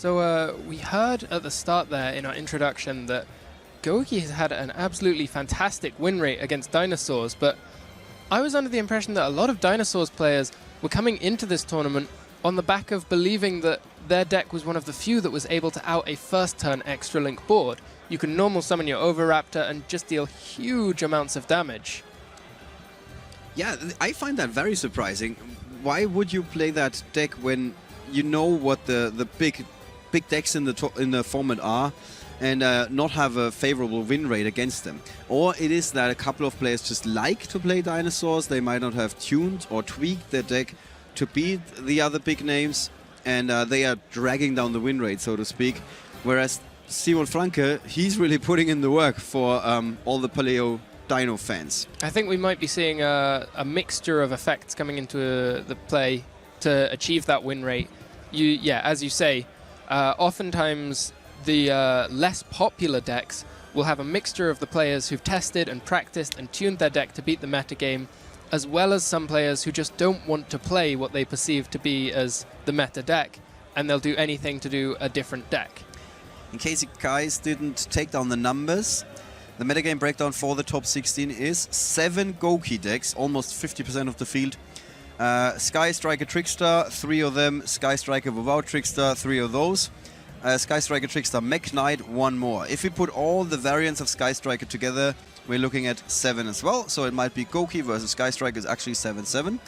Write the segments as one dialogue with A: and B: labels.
A: So we heard at the start there in our introduction that Gouki has had an absolutely fantastic win rate against dinosaurs, but I was under the impression that a lot of dinosaurs players were coming into this tournament on the back of believing that their deck was one of the few that was able to out a first turn extra link board. You can normal summon your Oviraptor and just deal huge amounts of damage.
B: Yeah, I find that very surprising. Why would you play that deck when you know what the big decks in the format are, and not have a favorable win rate against them? Or it is that a couple of players just like to play dinosaurs. They might not have tuned or tweaked their deck to beat the other big names, and they are dragging down the win rate, so to speak. Whereas Simon Franke, he's really putting in the work for all the Paleo Dino fans.
A: I think we might be seeing a mixture of effects coming into the play to achieve that win rate. Yeah, as you say, oftentimes the less popular decks will have a mixture of the players who've tested and practiced and tuned their deck to beat the metagame, as well as some players who just don't want to play what they perceive to be as the meta deck, and they'll do anything to do a different deck.
B: In case you guys didn't take down the numbers, the metagame breakdown for the top 16 is 7 Gouki decks, almost 50% of the field. Sky Striker Trickster, 3 of them. Sky Striker without Trickster, 3 of those. Sky Striker Trickster Mech Knight, 1 more. If we put all the variants of Sky Striker together, we're looking at 7 as well. So it might be Gouki versus Sky Striker is actually 7-7.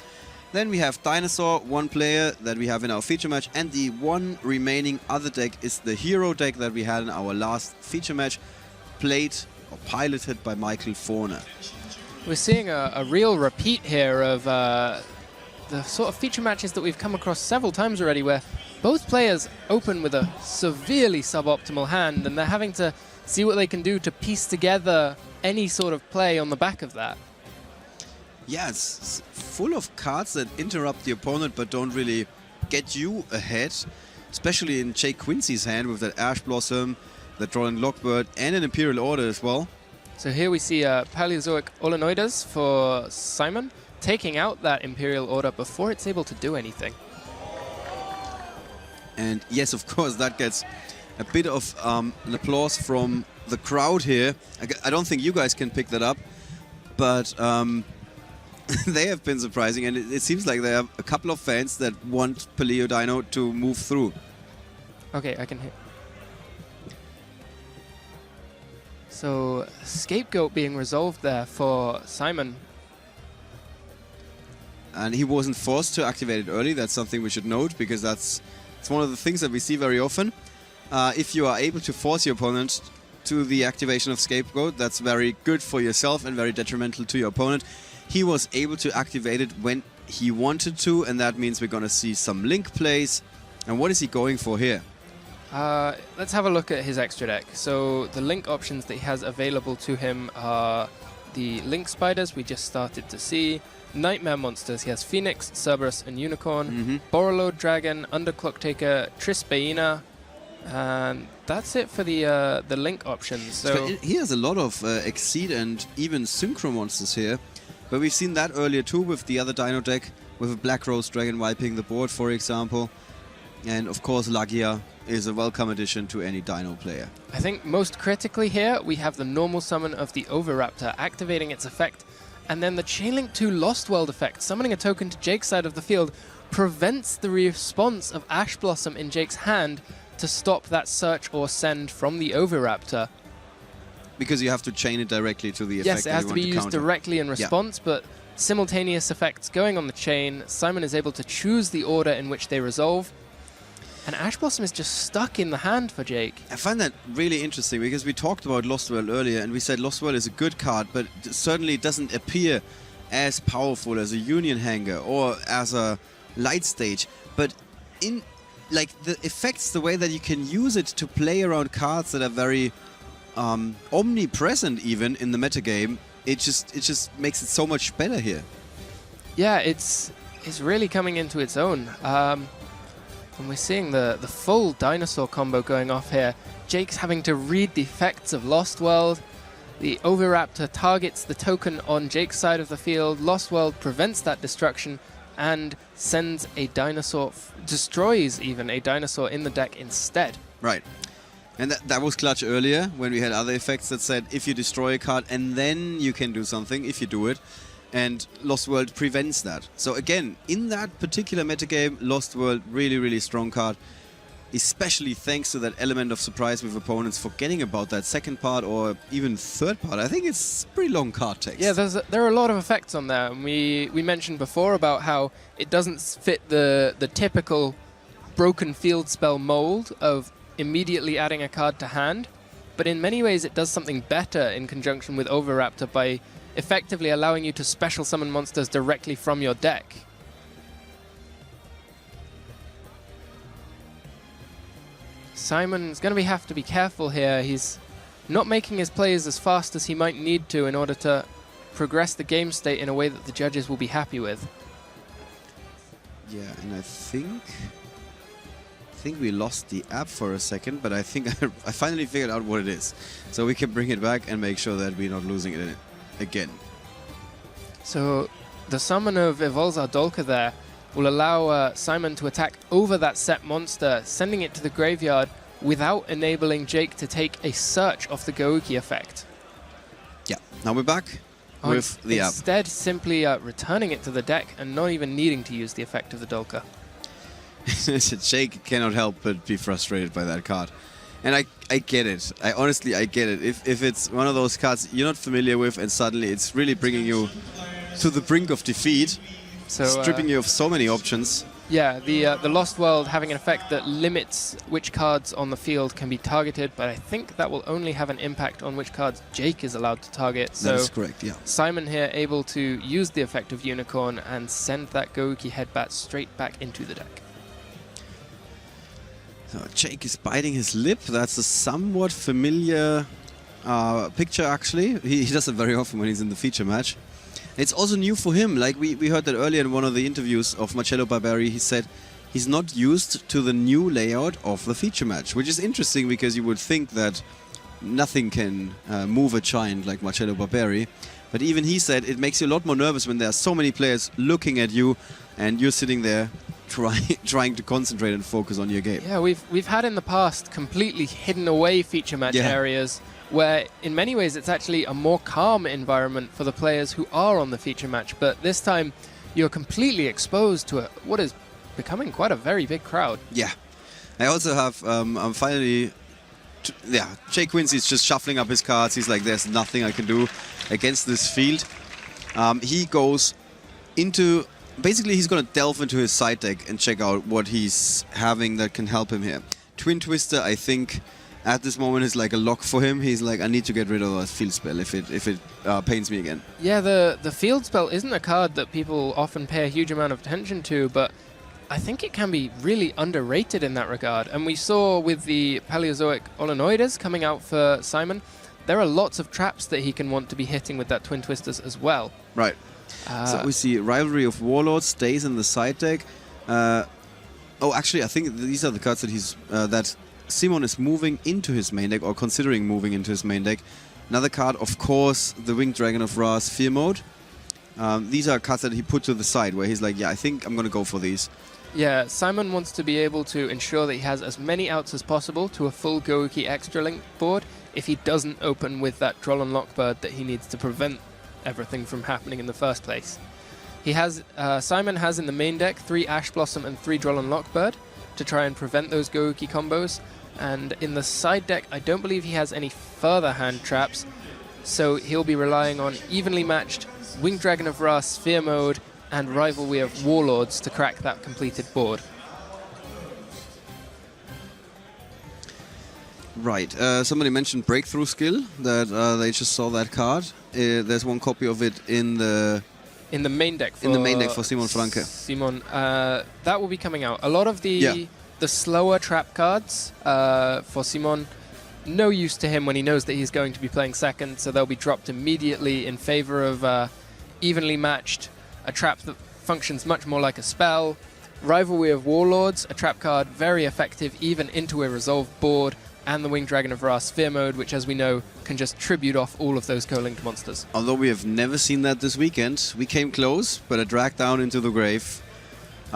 B: Then we have Dinosaur, 1 player that we have in our feature match, and the one remaining other deck is the hero deck that we had in our last feature match, played or piloted by Michael Forner.
A: We're seeing a real repeat here of the sort of feature matches that we've come across several times already, where both players open with a severely suboptimal hand, and they're having to see what they can do to piece together any sort of play on the back of that.
B: Yeah, it's full of cards that interrupt the opponent but don't really get you ahead, especially in Jake Quincy's hand with that Ash Blossom, the Drawing Lockbird, and an Imperial Order as well.
A: So here we see Paleozoic Olenoides for Simon, taking out that Imperial Order before it's able to do anything. And
B: yes, of course, that gets a bit of an applause from the crowd here. I don't think you guys can pick that up, but they have been surprising, and it seems like there are a couple of fans that want Paleo Dino to move through.
A: Okay, I can hear. So, Scapegoat being resolved there for Simon.
B: And he wasn't forced to activate it early. That's something we should note, because it's one of the things that we see very often. If you are able to force your opponent to the activation of Scapegoat, that's very good for yourself and very detrimental to your opponent. He was able to activate it when he wanted to, and that means we're going to see some Link plays. And what is he going for here?
A: Let's have a look at his extra deck. So the Link options that he has available to him are the Link Spiders we just started to see, Nightmare Monsters. He has Phoenix, Cerberus, and Unicorn, Borreload Dragon, Underclock Taker, Trisbaena, and that's it for the Link options. So
B: he has a lot of Exceed and even Synchro monsters here, but we've seen that earlier too with the other Dino deck, with a Black Rose Dragon wiping the board, for example. And of course, Lagia is a welcome addition to any Dino player.
A: I think most critically here, we have the normal summon of the Oviraptor activating its effect, and then the Chainlink 2 Lost World effect, summoning a token to Jake's side of the field, prevents the response of Ash Blossom in Jake's hand to stop that search or send from the Oviraptor.
B: Because you have to chain it directly to the effect.
A: Yes, it has to be used directly in response, but simultaneous effects going on the chain. Simon is able to choose the order in which they resolve, and Ash Blossom is just stuck in the hand for Jake.
B: I find that really interesting, because we talked about Lost World earlier, and we said Lost World is a good card, but certainly doesn't appear as powerful as a Union Hanger or as a Light Stage. But in like the effects, the way that you can use it to play around cards that are very omnipresent even in the metagame, it just makes it so much better here.
A: Yeah, it's really coming into its own. And we're seeing the full dinosaur combo going off here. Jake's having to read the effects of Lost World. The Oviraptor targets the token on Jake's side of the field. Lost World prevents that destruction, and sends a dinosaur, destroys even a dinosaur in the deck instead.
B: Right. And that was clutch earlier, when we had other effects that said if you destroy a card and then you can do something, if you do it. And Lost World prevents that. So again, in that particular metagame, Lost World, really, really strong card. Especially thanks to that element of surprise with opponents forgetting about that second part or even third part. I think it's pretty long card text.
A: Yeah, there are a lot of effects on there. And we mentioned before about how it doesn't fit the typical broken field spell mold of immediately adding a card to hand. But in many ways it does something better in conjunction with Overraptor by effectively allowing you to special summon monsters directly from your deck. Simon's going to have to be careful here. He's not making his plays as fast as he might need to in order to progress the game state in a way that the judges will be happy with.
B: Yeah, and I think we lost the app for a second, but I think I finally figured out what it is. So we can bring it back and make sure that we're not losing it again.
A: So the summon of Evolzar Dolka there will allow Simon to attack over that set monster, sending it to the graveyard without enabling Jake to take a search off the Gouki effect.
B: Yeah, now we're back with the app.
A: Instead, simply returning it to the deck and not even needing to use the effect of the Dolka.
B: Jake cannot help but be frustrated by that card. And I get it. Honestly, I get it. If it's one of those cards you're not familiar with and suddenly it's really bringing you to the brink of defeat, so, stripping you of so many options.
A: Yeah, the Lost World having an effect that limits which cards on the field can be targeted, but I think that will only have an impact on which cards Jake is allowed to target. So
B: that is correct, yeah.
A: Simon here able to use the effect of Unicorn and send that Gouki headbat straight back into the deck.
B: So Jake is biting his lip. That's a somewhat familiar picture, actually. He does it very often when he's in the feature match. It's also new for him. Like we heard that earlier in one of the interviews of Marcello Barberi. He said he's not used to the new layout of the feature match, which is interesting because you would think that nothing can move a giant like Marcello Barberi. But even he said it makes you a lot more nervous when there are so many players looking at you and you're sitting there trying to concentrate and focus on your game.
A: Yeah, we've had in the past completely hidden away feature match areas where in many ways it's actually a more calm environment for the players who are on the feature match, but this time you're completely exposed to what is becoming quite a very big crowd.
B: Yeah. I also have, finally, Jake Quincy's just shuffling up his cards. He's like, there's nothing I can do against this field. He goes into, basically he's going to delve into his side deck and check out what he's having that can help him here. Twin Twister, I think, at this moment is like a lock for him. He's like, I need to get rid of that field spell if it pains me again. Yeah,
A: the field spell isn't a card that people often pay a huge amount of attention to, but I think it can be really underrated in that regard. And we saw with the Paleozoic Olenoides coming out for Simon, there are lots of traps that he can want to be hitting with that Twin Twisters as well.
B: Right. So we see Rivalry of Warlords stays in the side deck. Oh, actually, I think these are the cards that he's that Simon is moving into his main deck or considering moving into his main deck. Another card, of course, the Winged Dragon of Ra Sphere Mode. These are cards that he put to the side where he's like, yeah, I think I'm going to go for these.
A: Yeah, Simon wants to be able to ensure that he has as many outs as possible to a full Gouki Extra Link board if he doesn't open with that Drollon Lockbird that he needs to prevent everything from happening in the first place. He has Simon has in the main deck 3 Ash Blossom and 3 Drollon Lockbird to try and prevent those Gouki combos. And in the side deck, I don't believe he has any further hand traps, so he'll be relying on evenly matched Winged Dragon of Ra Sphere Mode and Rivalry of Warlords to crack that completed board.
B: Right. Somebody mentioned Breakthrough Skill, that they just saw that card. There's one copy of it in the
A: main deck for
B: Simon Franke.
A: Simon, that will be coming out. A lot of the slower trap cards for Simon, no use to him when he knows that he's going to be playing second, so they'll be dropped immediately in favor of evenly matched, a trap that functions much more like a spell. Rivalry of Warlords, a trap card very effective even into a resolved board, and the Winged Dragon of Ra Sphere Mode, which as we know can just tribute off all of those co-linked monsters.
B: Although we have never seen that this weekend, we came close, but a drag down into the grave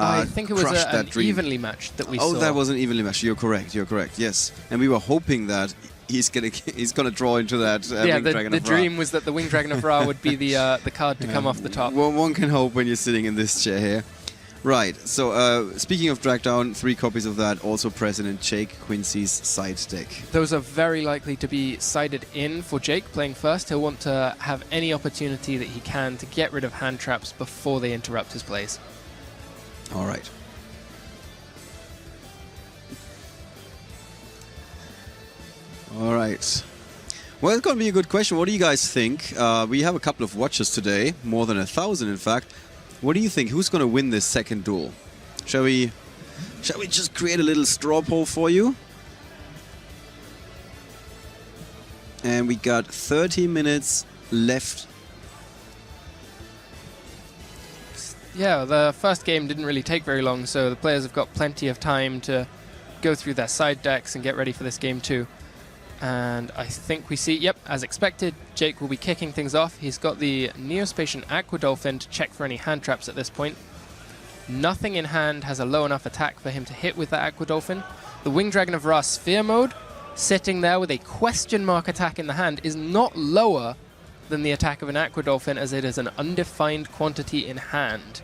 A: I think it was
B: crushed
A: an
B: that dream.
A: evenly matched that we saw.
B: Oh, that was an evenly matched. You're correct. You're correct. Yes, and we were hoping that he's gonna draw into that. Winged Dragon
A: the
B: of Ra.
A: dream was that the Winged Dragon of Ra would be the card to come off the top.
B: One can hope when you're sitting in this chair here. Right, so speaking of drag down, 3 copies of that also present in Jake Quincy's side deck.
A: Those are very likely to be sided in for Jake playing first. He'll want to have any opportunity that he can to get rid of hand traps before they interrupt his plays.
B: All right. All right. Well, it's going to be a good question. What do you guys think? We have a couple of watches today, more than 1,000 in fact. What do you think? Who's going to win this second duel? Shall we just create a little straw poll for you? And we got 30 minutes left.
A: Yeah, the first game didn't really take very long, so the players have got plenty of time to go through their side decks and get ready for this game too. And I think we see, yep, as expected, Jake will be kicking things off. He's got the Neospatian Aqua Dolphin to check for any hand traps at this point. Nothing in hand has a low enough attack for him to hit with that Aqua Dolphin. The Winged Dragon of Ra Sphere Mode, sitting there with a question mark attack in the hand, is not lower than the attack of an Aqua Dolphin, as it is an undefined quantity in hand.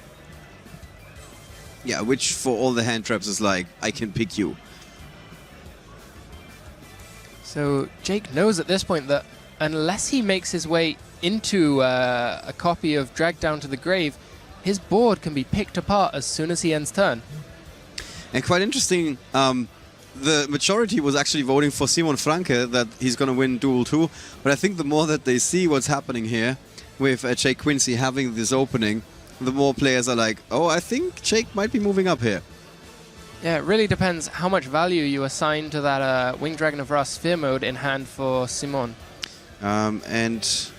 B: Yeah, which for all the hand traps is like, I can pick you.
A: So Jake knows at this point that unless he makes his way into a copy of Drag Down to the Grave, his board can be picked apart as soon as he ends turn.
B: And quite interesting, the majority was actually voting for Simon Franke that he's going to win Duel 2. But I think the more that they see what's happening here with Jake Quincy having this opening, the more players are like, oh, I think Jake might be moving up here.
A: Yeah, it really depends how much value you assign to that Winged Dragon of Ra Sphere Mode in hand for Simon.
B: And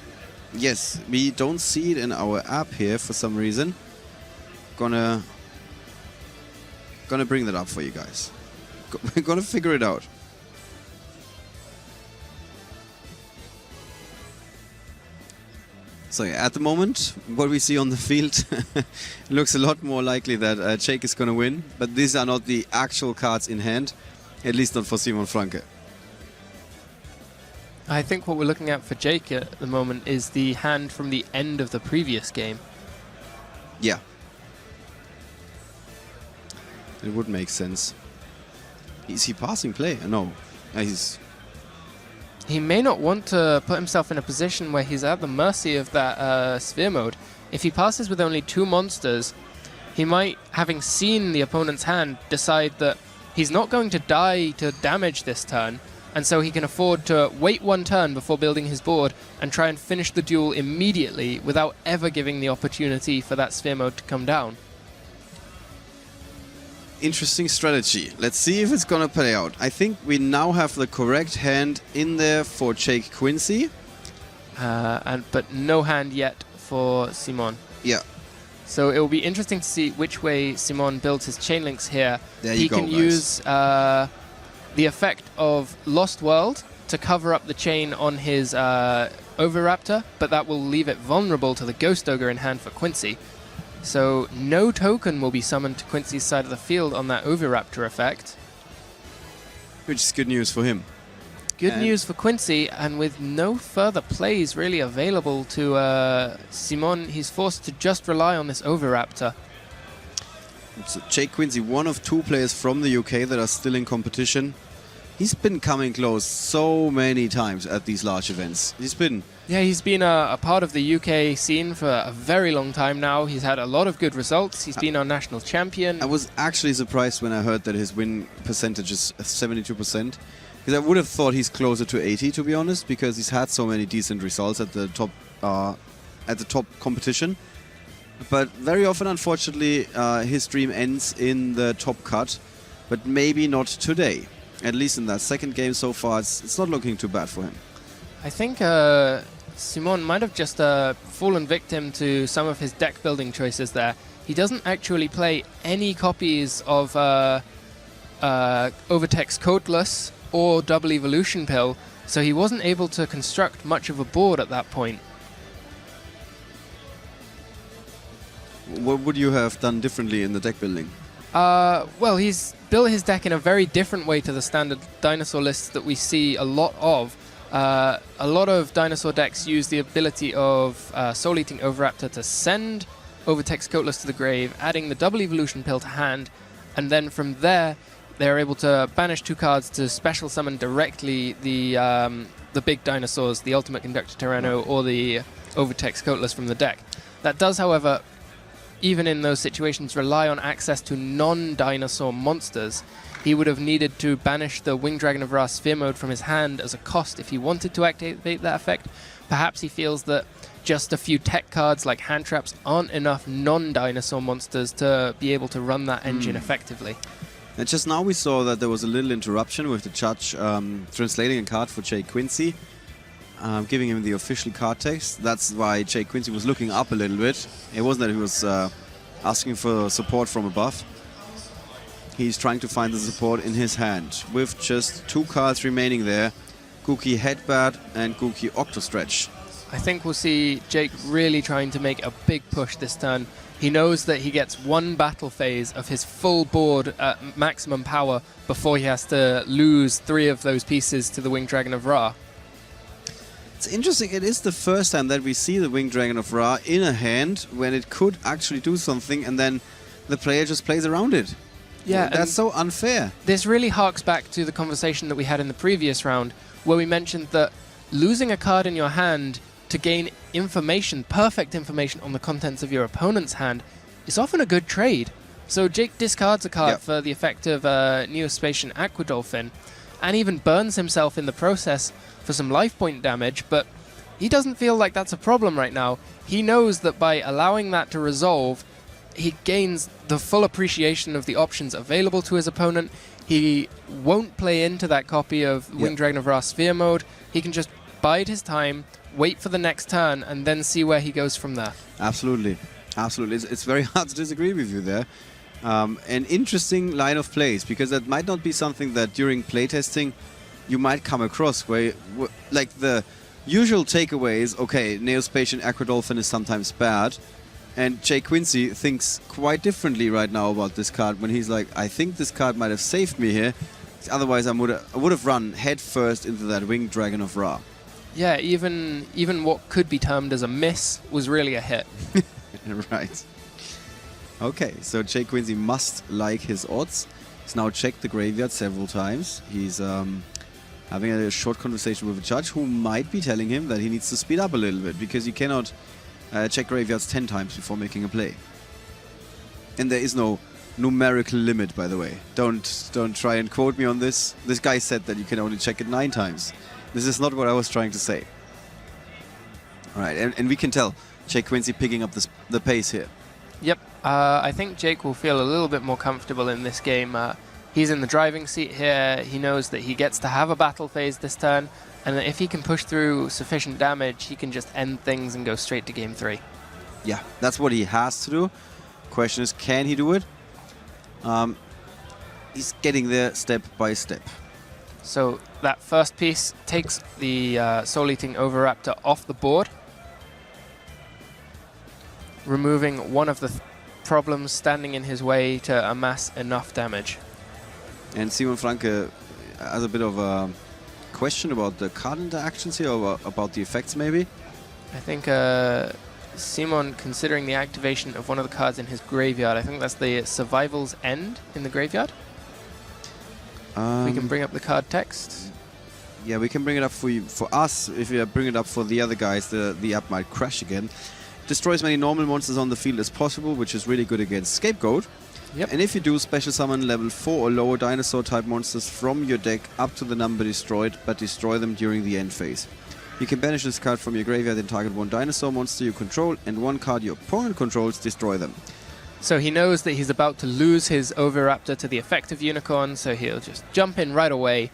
B: yes, we don't see it in our app here for some reason. Gonna bring that up for you guys. We're gonna figure it out. So yeah, at the moment, what we see on the field looks a lot more likely that Jake is going to win. But these are not the actual cards in hand, at least not for Simon Franke.
A: I think what we're looking at for Jake at the moment is the hand from the end of the previous game.
B: Yeah. It would make sense. Is he passing play? No.
A: He may not want to put himself in a position where he's at the mercy of that Sphere Mode. If he passes with only 2 monsters, he might, having seen the opponent's hand, decide that he's not going to die to damage this turn, and so he can afford to wait 1 turn before building his board and try and finish the duel immediately without ever giving the opportunity for that Sphere Mode to come down.
B: Interesting strategy. Let's see if it's gonna play out. I think we now have the correct hand in there for Jake Quincy.
A: But no hand yet for Simon.
B: Yeah.
A: So it will be interesting to see which way Simon builds his chain links here.
B: There
A: he
B: you go,
A: can
B: guys.
A: use the effect of Lost World to cover up the chain on his Oviraptor, but that will leave it vulnerable to the Ghost Ogre in hand for Quincy. So no token will be summoned to Quincy's side of the field on that Oviraptor effect.
B: Which is good news for him.
A: Good news for Quincy, and with no further plays really available to Simon, he's forced to just rely on this Oviraptor.
B: So Jake Quincy, one of 2 players from the UK that are still in competition. He's been coming close so many times at these large events. He's been
A: a part of the UK scene for a very long time now. He's had a lot of good results. He's been our national champion.
B: I was actually surprised when I heard that his win percentage is 72%. Because I would have thought he's closer to 80, to be honest, because he's had so many decent results at the top competition. But very often, unfortunately, his dream ends in the top cut. But maybe not today. At least in that second game so far, it's not looking too bad for him.
A: I think Simon might have just fallen victim to some of his deck building choices there. He doesn't actually play any copies of Overtex Codeless or Double Evolution Pill, so he wasn't able to construct much of a board at that point.
B: What would you have done differently in the deck building?
A: Well, he's built his deck in a very different way to the standard dinosaur lists that we see a lot of. A lot of dinosaur decks use the ability of Soul Eating Oviraptor to send Overtex Coatless to the grave, adding the double evolution pill to hand, and then from there they're able to banish 2 cards to special summon directly the big dinosaurs, the Ultimate Conductor Tyranno or the Overtex Coatless from the deck. That does, however, even in those situations, rely on access to non-dinosaur monsters. He would have needed to banish the Winged Dragon of Ra Sphere Mode from his hand as a cost if he wanted to activate that effect. Perhaps he feels that just a few tech cards like hand traps aren't enough non-dinosaur monsters to be able to run that engine effectively.
B: And just now we saw that there was a little interruption with the judge translating a card for Jay Quincy, giving him the official card text. That's why Jay Quincy was looking up a little bit. It wasn't that he was asking for support from above. He's trying to find the support in his hand with just 2 cards remaining there, Gouki Headbat and Gouki Octostretch.
A: I think we'll see Jake really trying to make a big push this turn. He knows that he gets 1 battle phase of his full board at maximum power before he has to lose 3 of those pieces to the Winged Dragon of Ra.
B: It's interesting, it is the first time that we see the Winged Dragon of Ra in a hand when it could actually do something and then the player just plays around it.
A: Yeah,
B: that's so unfair.
A: This really harks back to the conversation that we had in the previous round where we mentioned that losing a card in your hand to gain information, perfect information on the contents of your opponent's hand is often a good trade. So Jake discards a card for the effect of Neospatian Aquadolphin and even burns himself in the process for some life point damage, but he doesn't feel like that's a problem right now. He knows that by allowing that to resolve, he gains the full appreciation of the options available to his opponent. He won't play into that copy of Winged Dragon of Ra Sphere Mode. He can just bide his time, wait for the next turn, and then see where he goes from there.
B: Absolutely. Absolutely. It's very hard to disagree with you there. An interesting line of plays, because that might not be something that during playtesting you might come across, where like the usual takeaway is, okay, Neospatian Aquadolphin is sometimes bad, and Jay Quincy thinks quite differently right now about this card when he's like, I think this card might have saved me here, otherwise I would have run head first into that Winged Dragon of Ra.
A: Yeah, even what could be termed as a miss was really a hit.
B: Right. Okay, so Jay Quincy must like his odds. He's now checked the graveyard several times. He's having a short conversation with a judge who might be telling him that he needs to speed up a little bit because you cannot check graveyards 10 times before making a play. And there is no numerical limit, by the way. Don't try and quote me on this. This guy said that you can only check it 9 times. This is not what I was trying to say. All right, and we can tell Jay Quincy picking up the pace here.
A: Yep, I think Jake will feel a little bit more comfortable in this game. He's in the driving seat here. He knows that he gets to have a battle phase this turn, and that if he can push through sufficient damage, he can just end things and go straight to game 3.
B: Yeah, that's what he has to do. Question is, can he do it? He's getting there step by step.
A: So that first piece takes the Soul Eating Oviraptor off the board, removing one of the problems standing in his way to amass enough damage.
B: And Simon Franke has a bit of a question about the card interactions here, or about the effects maybe?
A: I think Simon, considering the activation of one of the cards in his graveyard, I think that's the Survival's End in the graveyard. We can bring up the card text.
B: Yeah, we can bring it up for you. For us, if we bring it up for the other guys, the app might crash again. Destroy as many normal monsters on the field as possible, which is really good against Scapegoat.
A: Yep.
B: And if you do, special summon level 4 or lower dinosaur type monsters from your deck up to the number destroyed, but destroy them during the end phase. You can banish this card from your graveyard and target one dinosaur monster you control, and one card your opponent controls, destroy them.
A: So he knows that he's about to lose his Oviraptor to the effective Unicorn, so he'll just jump in right away,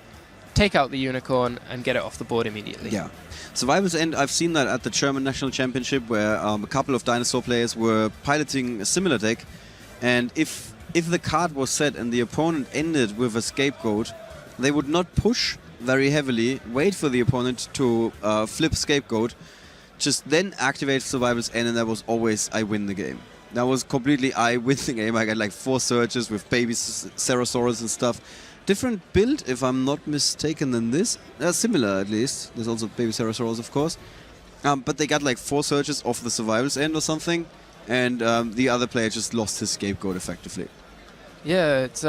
A: take out the Unicorn, and get it off the board immediately.
B: Yeah. Survival's End, I've seen that at the German National Championship, where a couple of dinosaur players were piloting a similar deck, and if the card was set and the opponent ended with a Scapegoat, they would not push very heavily, wait for the opponent to flip Scapegoat, just then activate Survival's End, and that was always, I win the game. That was completely eye-winning aim. I got like 4 surges with baby Cerosaurus and stuff. Different build, if I'm not mistaken, than this. Similar, at least. There's also baby Cerosaurus, of course. But they got like 4 surges off the survival's end or something. And the other player just lost his scapegoat effectively.
A: Yeah, it's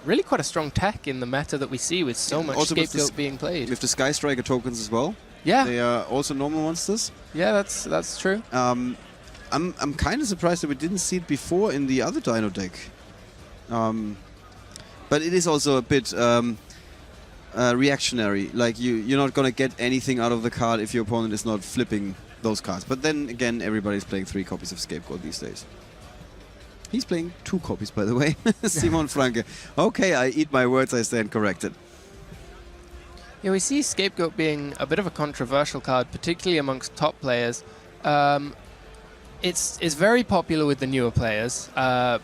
A: really quite a strong tech in the meta that we see with so much scapegoat being played.
B: With the Sky Striker tokens as well.
A: Yeah.
B: They are also normal monsters.
A: Yeah, that's true.
B: I'm kind of surprised that we didn't see it before in the other Dino deck. But it is also a bit reactionary. Like you're not gonna get anything out of the card if your opponent is not flipping those cards. But then again, everybody's playing 3 copies of Scapegoat these days. He's playing 2 copies, by the way. Simon Franke. Okay, I eat my words, I stand corrected.
A: Yeah, we see Scapegoat being a bit of a controversial card, particularly amongst top players. It's very popular with the newer players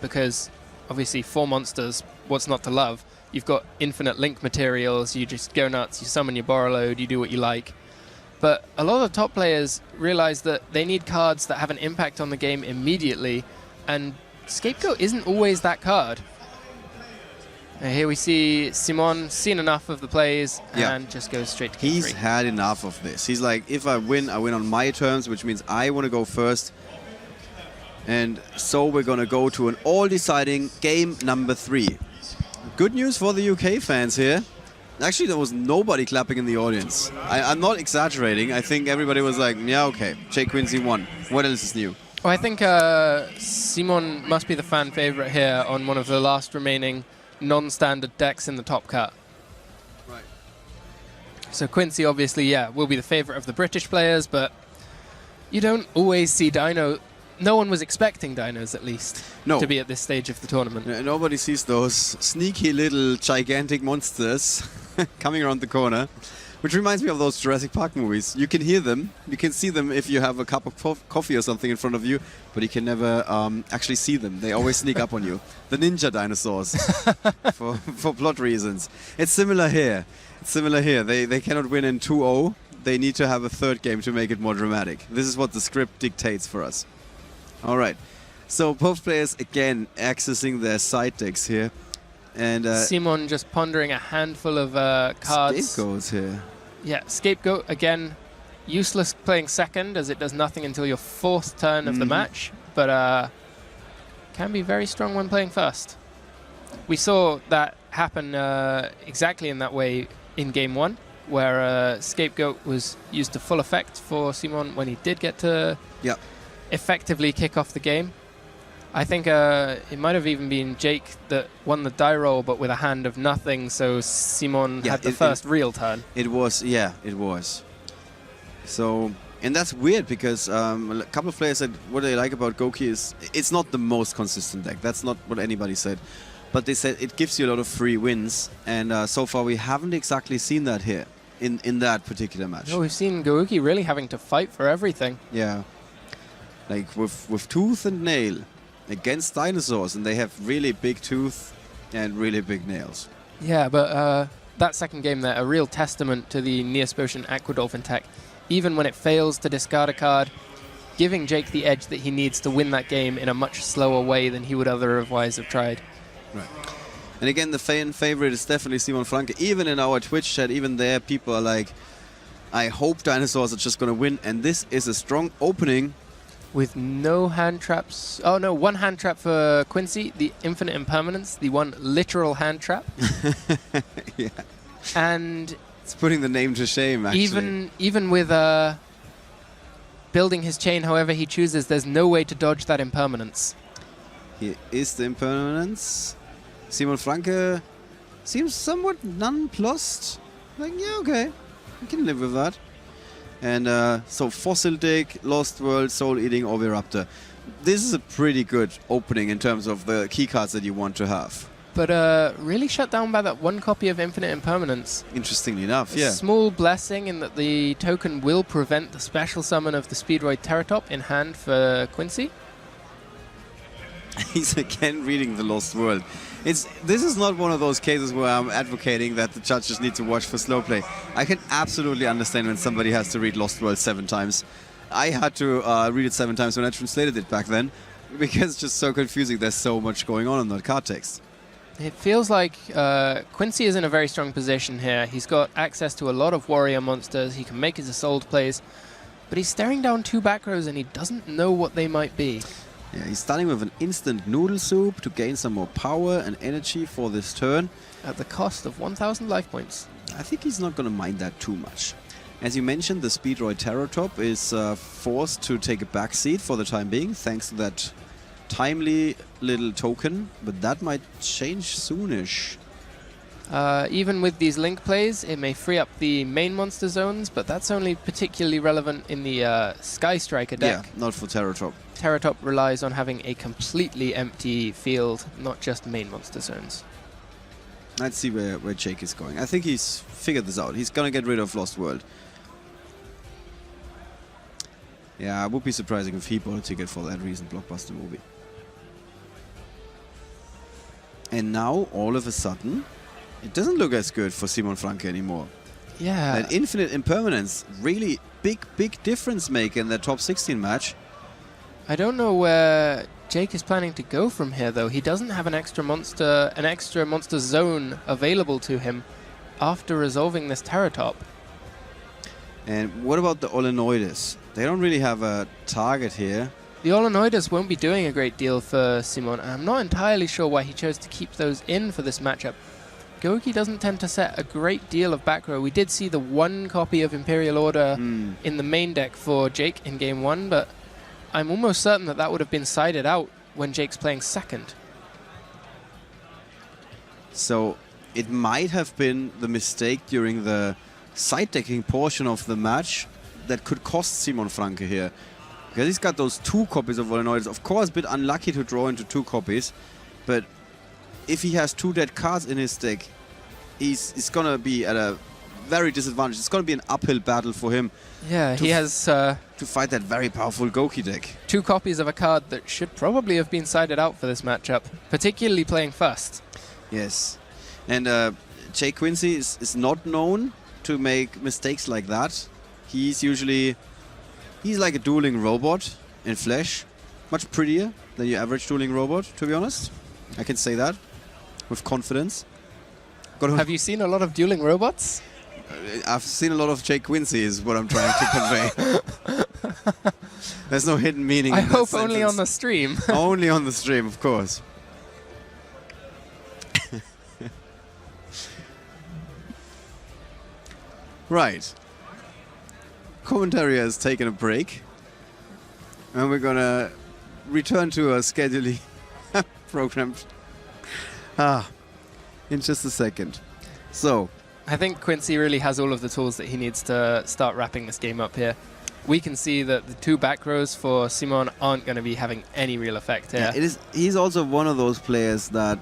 A: because obviously 4 monsters, what's not to love? You've got infinite link materials, you just go nuts, you summon your borrow load, you do what you like. But a lot of the top players realize that they need cards that have an impact on the game immediately, and Scapegoat isn't always that card. Here we see Simon seen enough of the plays and just goes straight to game 3.
B: He's had enough of this. He's like, if I win on my terms, which means I want to go first. And so we're going to go to an all-deciding game number 3. Good news for the UK fans here. Actually, there was nobody clapping in the audience. I'm not exaggerating. I think everybody was like, yeah, okay, Jake Quincy won. What else is new?
A: Well, I think Simon must be the fan favorite here on one of the last remaining non-standard decks in the top cut.
B: Right.
A: So Quincy, obviously, will be the favorite of the British players, but you don't always see Dino. No one was expecting Dinos, at least, to be at this stage of the tournament.
B: Nobody sees those sneaky little gigantic monsters coming around the corner, which reminds me of those Jurassic Park movies. You can hear them, you can see them if you have a cup of coffee or something in front of you, but you can never actually see them. They always sneak up on you. The ninja dinosaurs, for plot reasons. It's similar here. They cannot win in 2-0. They need to have a 3rd game to make it more dramatic. This is what the script dictates for us. All right, so both players again accessing their side decks here, and
A: Simon just pondering a handful of cards.
B: Scapegoats here.
A: Yeah, Scapegoat again, useless playing second as it does nothing until your 4th turn of the match, but can be very strong when playing first. We saw that happen exactly in that way in game 1, where Scapegoat was used to full effect for Simon when he did get to effectively kick off the game. I think it might have even been Jake that won the die roll, but with a hand of nothing, so Simon had the first real turn.
B: It was, it was. So, and that's weird because a couple of players said what they like about Gouki is it's not the most consistent deck. That's not what anybody said. But they said it gives you a lot of free wins, and so far we haven't exactly seen that here in that particular match.
A: No, we've seen Gouki really having to fight for everything.
B: Yeah. Like with tooth and nail against dinosaurs, and they have really big tooth and really big nails.
A: Yeah, but that second game there, a real testament to the Neospotian Aquadolphin tech. Even when it fails to discard a card, giving Jake the edge that he needs to win that game in a much slower way than he would otherwise have tried.
B: Right. And again, the fan favorite is definitely Simon Franke. Even in our Twitch chat, even there, people are like, I hope dinosaurs are just going to win, and this is a strong opening.
A: With no hand traps. Oh no, 1 hand trap for Quincy, the infinite impermanence, the 1 literal hand trap.
B: Yeah.
A: And
B: it's putting the name to shame, actually.
A: Even with building his chain however he chooses, there's no way to dodge that impermanence.
B: Here is the impermanence. Simon Franke seems somewhat nonplussed. Like, yeah, okay, I can live with that. And so Fossil Dig, Lost World, Soul Eating, Oviraptor. This is a pretty good opening in terms of the keycards that you want to have.
A: But really shut down by that 1 copy of Infinite Impermanence.
B: Interestingly enough,
A: a small blessing in that the token will prevent the special summon of the Speedroid Teratop in hand for Quincy.
B: He's again reading the Lost World. This is not one of those cases where I'm advocating that the judges need to watch for slow play. I can absolutely understand when somebody has to read Lost World 7 times. I had to read it 7 times when I translated it back then. because it's just so confusing. There's so much going on in that card text.
A: It feels like Quincy is in a very strong position here. He's got access to a lot of warrior monsters. He can make his assault plays, but he's staring down 2 back rows and he doesn't know what they might be.
B: Yeah, he's starting with an instant noodle soup to gain some more power and energy for this turn.
A: At the cost of 1,000 life points.
B: I think he's not going to mind that too much. As you mentioned, the Speedroid Terratop is forced to take a back seat for the time being, thanks to that timely little token, but that might change soonish.
A: Even with these link plays, it may free up the main monster zones, but that's only particularly relevant in the Sky Striker deck.
B: Yeah, not for Terratop.
A: Terratop relies on having a completely empty field, not just main monster zones.
B: Let's see where Jake is going. I think he's figured this out. He's gonna get rid of Lost World. Yeah, it would be surprising if he bought a ticket for that recent blockbuster movie. And now, all of a sudden, it doesn't look as good for Simon Franke anymore.
A: Yeah.
B: That infinite impermanence, really big difference maker in the top 16 match.
A: I don't know where Jake is planning to go from here, though. He doesn't have an extra monster zone available to him after resolving this Terratop.
B: And what about the Olenoides? They don't really have a target here.
A: The Olenoides won't be doing a great deal for Simon, and I'm not entirely sure why he chose to keep those in for this matchup. Gouki doesn't tend to set a great deal of back row. We did see the 1 copy of Imperial Order in the main deck for Jake in Game 1, but I'm almost certain that would have been sided out when Jake's playing second.
B: So it might have been the mistake during the side decking portion of the match that could cost Simon Franke here. Because he's got those 2 copies of Olenoides. Of course, a bit unlucky to draw into 2 copies, but if he has 2 dead cards in his deck, he's going to be at a very disadvantage. It's going to be an uphill battle for him.
A: Yeah, he has
B: to fight that very powerful Gouki deck.
A: 2 copies of a card that should probably have been sided out for this matchup, particularly playing first.
B: Yes. And Jay Quincy is not known to make mistakes like that. He's like a dueling robot in flesh. Much prettier than your average dueling robot, to be honest. I can say that with confidence.
A: Have you seen a lot of dueling robots?
B: I've seen a lot of Jake Quincy is what I'm trying to convey. There's no hidden meaning in that
A: I hope
B: sentence.
A: only on the stream.
B: Only on the stream, of course. Right. Commentary has taken a break. And we're gonna return to a scheduling program in just a second. So,
A: I think Quincy really has all of the tools that he needs to start wrapping this game up here. We can see that the 2 back rows for Simon aren't going to be having any real effect here.
B: yeah, he's also one of those players that,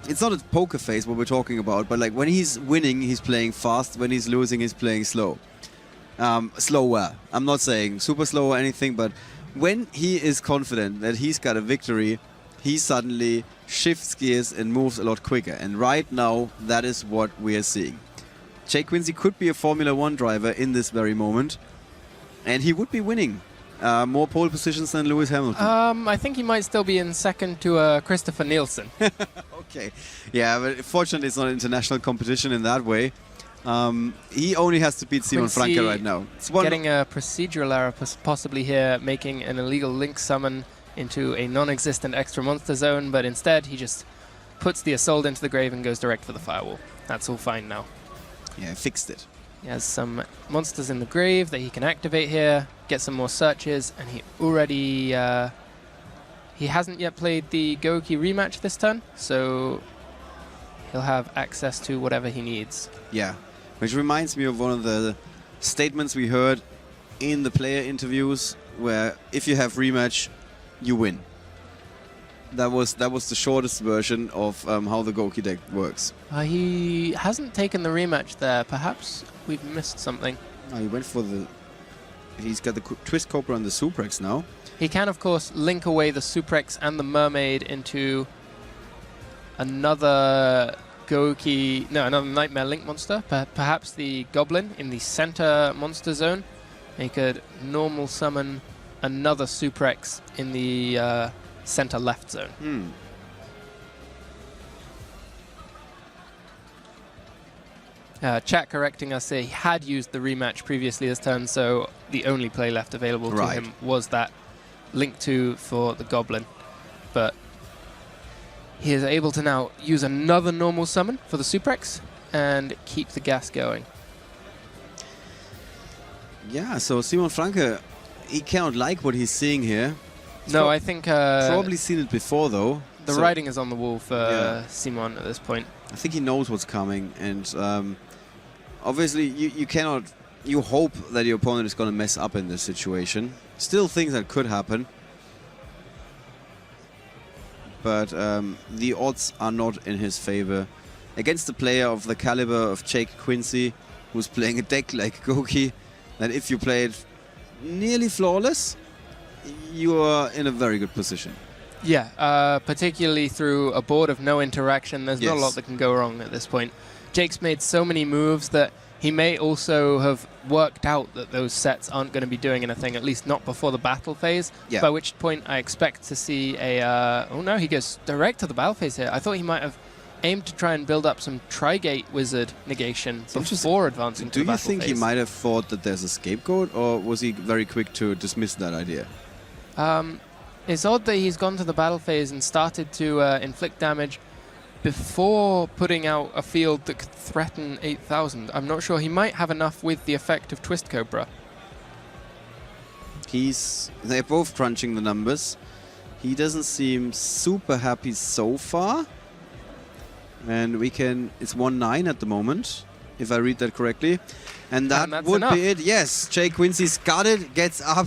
B: it's not a poker face what we're talking about, but like when he's winning, he's playing fast. When he's losing, he's playing slow. Slower. I'm not saying super slow or anything, but when he is confident that he's got a victory, he suddenly shifts gears and moves a lot quicker. And right now, that is what we are seeing. Jay Quincy could be a Formula 1 driver in this very moment, and he would be winning more pole positions than Lewis Hamilton.
A: I think he might still be in second to Christopher Nielsen.
B: Okay. Yeah, but fortunately it's not an international competition in that way. He only has to beat Simon Franke right now. It's
A: getting a procedural error possibly here, making an illegal link summon into a non-existent extra monster zone, but instead he just puts the assault into the grave and goes direct for the firewall. That's all fine now.
B: Yeah, fixed it.
A: He has some monsters in the grave that he can activate here, get some more searches, and he already... he hasn't yet played the Gouki rematch this turn, so he'll have access to whatever he needs.
B: Yeah, which reminds me of one of the statements we heard in the player interviews, where if you have rematch, you win. That was the shortest version of how the Gouki deck works.
A: He hasn't taken the rematch there. Perhaps we've missed something.
B: Oh, he went for the... He's got the Twist Cobra and the Suprex now.
A: He can, of course, link away the Suprex and the Mermaid into another Gouki... No, another Nightmare Link monster. Perhaps the Goblin in the center monster zone. He could normal summon another Super X in the center left zone. Chat correcting us here, he had used the rematch previously this turn, so the only play left available to him was that Link 2 for the Goblin. But he is able to now use another normal summon for the Super X and keep the gas going.
B: Yeah, so Simon Franke, he cannot like what he's seeing here.
A: No, I think...
B: probably seen it before, though.
A: The writing is on the wall for Simon at this point.
B: I think he knows what's coming, and obviously you cannot... You hope that your opponent is going to mess up in this situation. Still things that could happen. But the odds are not in his favor. Against a player of the caliber of Jake Quincy, who's playing a deck like Gouki, that if you play it nearly flawless, you are in a very good position.
A: Yeah, particularly through a board of no interaction, there's not a lot that can go wrong at this point. Jake's made so many moves that he may also have worked out that those sets aren't going to be doing anything, at least not before the battle phase, by which point I expect to see a... oh no, he goes direct to the battle phase here. I thought he might have aimed to try and build up some Tri-Gate Wizard negation before advancing to the battle phase.
B: Do you think he might have thought that there's a scapegoat, or was he very quick to dismiss that idea?
A: It's odd that he's gone to the battle phase and started to inflict damage before putting out a field that could threaten 8,000. I'm not sure. He might have enough with the effect of Twist Cobra.
B: They're both crunching the numbers. He doesn't seem super happy so far. And it's 1-9 at the moment, if I read that correctly. And that would be it. Yes, Jay Quincy's got it, gets up,